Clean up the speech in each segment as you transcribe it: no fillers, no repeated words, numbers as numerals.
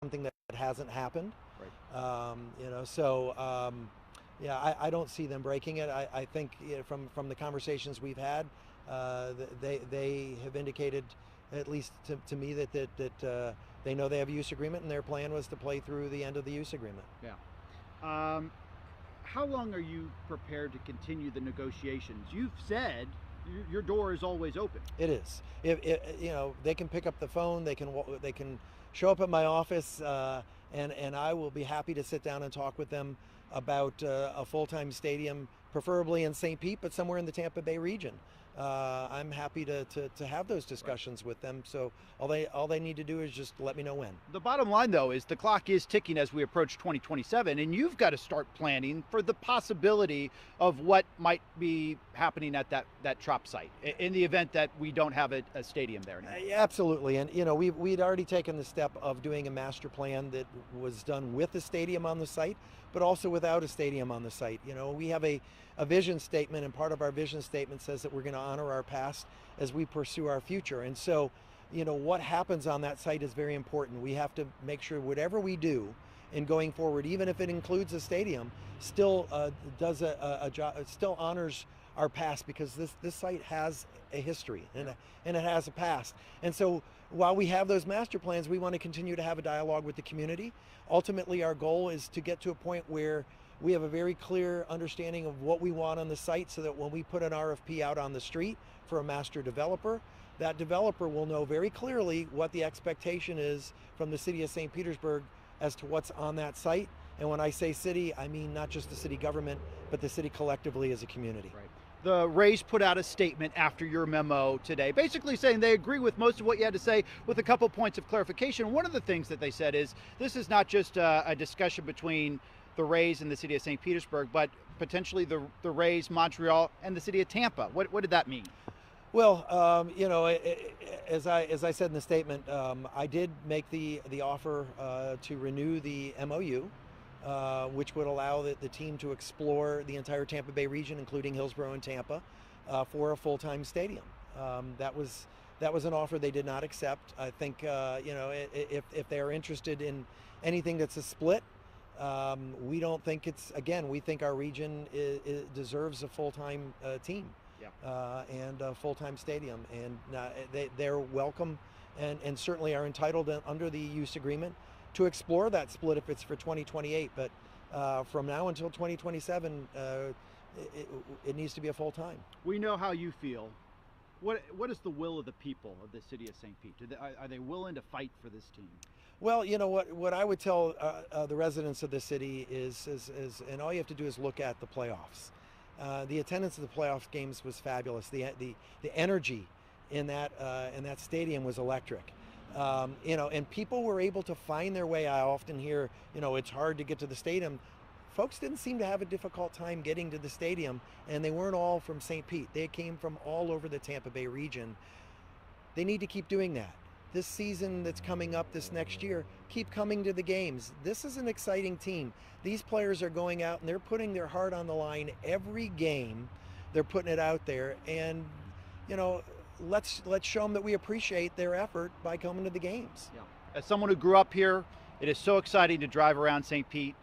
something that hasn't happened. Right. Yeah, I don't see them breaking it. I think from the conversations we've had, they have indicated, at least to me, that they know they have a use agreement, and their plan was to play through the end of the use agreement. Yeah. How long are you prepared to continue the negotiations? You've said your door is always open. It is. They can pick up the phone. They can show up at my office, and I will be happy to sit down and talk with them about a full-time stadium, preferably in St. Pete, but somewhere in the Tampa Bay region. I'm happy to have those discussions with them. So all they need to do is just let me know when. The bottom line, though, is the clock is ticking as we approach 2027, and you've got to start planning for the possibility of what might be happening at that Trop site in the event that we don't have a stadium there anymore. Absolutely, and we'd already taken the step of doing a master plan that was done with a stadium on the site, but also without a stadium on the site. We have a vision statement, and part of our vision statement says that we're going to honor our past as we pursue our future. And so, what happens on that site is very important. We have to make sure whatever we do in going forward, even if it includes a stadium, still does a job, still honors our past, because this site has a history and it has a past. And so while we have those master plans, we want to continue to have a dialogue with the community. Ultimately, our goal is to get to a point where we have a very clear understanding of what we want on the site, so that when we put an RFP out on the street for a master developer, that developer will know very clearly what the expectation is from the city of St. Petersburg as to what's on that site. And when I say city, I mean not just the city government, but the city collectively as a community. Right. The Rays put out a statement after your memo today, basically saying they agree with most of what you had to say, with a couple points of clarification. One of the things that they said is this is not just a discussion between the Rays and the city of St. Petersburg, but potentially the Rays, Montreal, and the city of Tampa. What did that mean? Well, as I said in the statement, I did make the offer to renew the MOU, which would allow the team to explore the entire Tampa Bay region, including Hillsborough and Tampa, for a full-time stadium. That was an offer they did not accept. I think if they are interested in anything that's a split, we don't think we think our region deserves a full-time team. Yeah. And a full-time stadium, and they're welcome and certainly are entitled under the use agreement to explore that split if it's for 2028. But from now until 2027, it needs to be a full-time. We know how you feel. What is the will of the people of the city of St. Pete? Are they willing to fight for this team? Well, what I would tell the residents of the city is, and all you have to do is look at the playoffs. The attendance of the playoff games was fabulous. The energy in that stadium was electric. And people were able to find their way. I often hear, it's hard to get to the stadium. Folks didn't seem to have a difficult time getting to the stadium, and they weren't all from St. Pete. They came from all over the Tampa Bay region. They need to keep doing that. This season that's coming up this next year, keep coming to the games. This is an exciting team. These players are going out and they're putting their heart on the line every game. They're putting it out there, and let's show them that we appreciate their effort by coming to the games. Yeah. As someone who grew up here, it is so exciting to drive around St. Pete,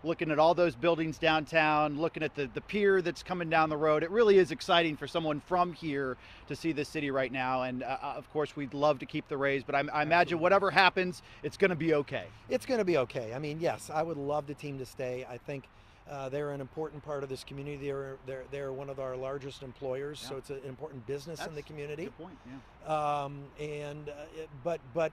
looking at all those buildings downtown, looking at the pier that's coming down the road. It really is exciting for someone from here to see this city right now. And of course, we'd love to keep the Rays, but I imagine whatever happens, it's going to be okay. It's going to be okay. I mean, yes, I would love the team to stay. I think they're an important part of this community. They're one of our largest employers, so it's an important business in the community. Good point. Yeah. But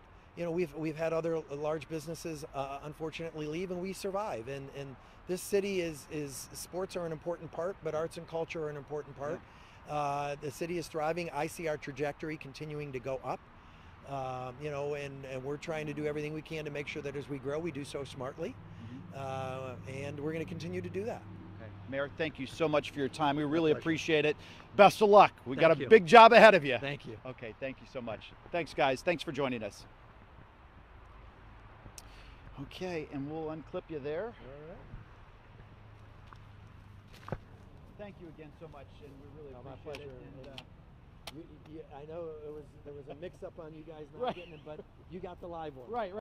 we've had other large businesses unfortunately leave, and we survive. And this city is sports are an important part, but arts and culture are an important part. Yeah. The city is thriving. I see our trajectory continuing to go up. And we're trying to do everything we can to make sure that as we grow, we do so smartly. And we're going to continue to do that. Okay. Mayor, thank you so much for your time. We really appreciate it. Best of luck. We got a Thank you. big job ahead of you. Thank you. Okay, thank you so much. Thanks, guys. Thanks for joining us. Okay, and we'll unclip you there. All right. Thank you again so much, and we really My appreciate pleasure. it. And, I know there was a mix-up on you guys not getting it, but you got the live one. Right.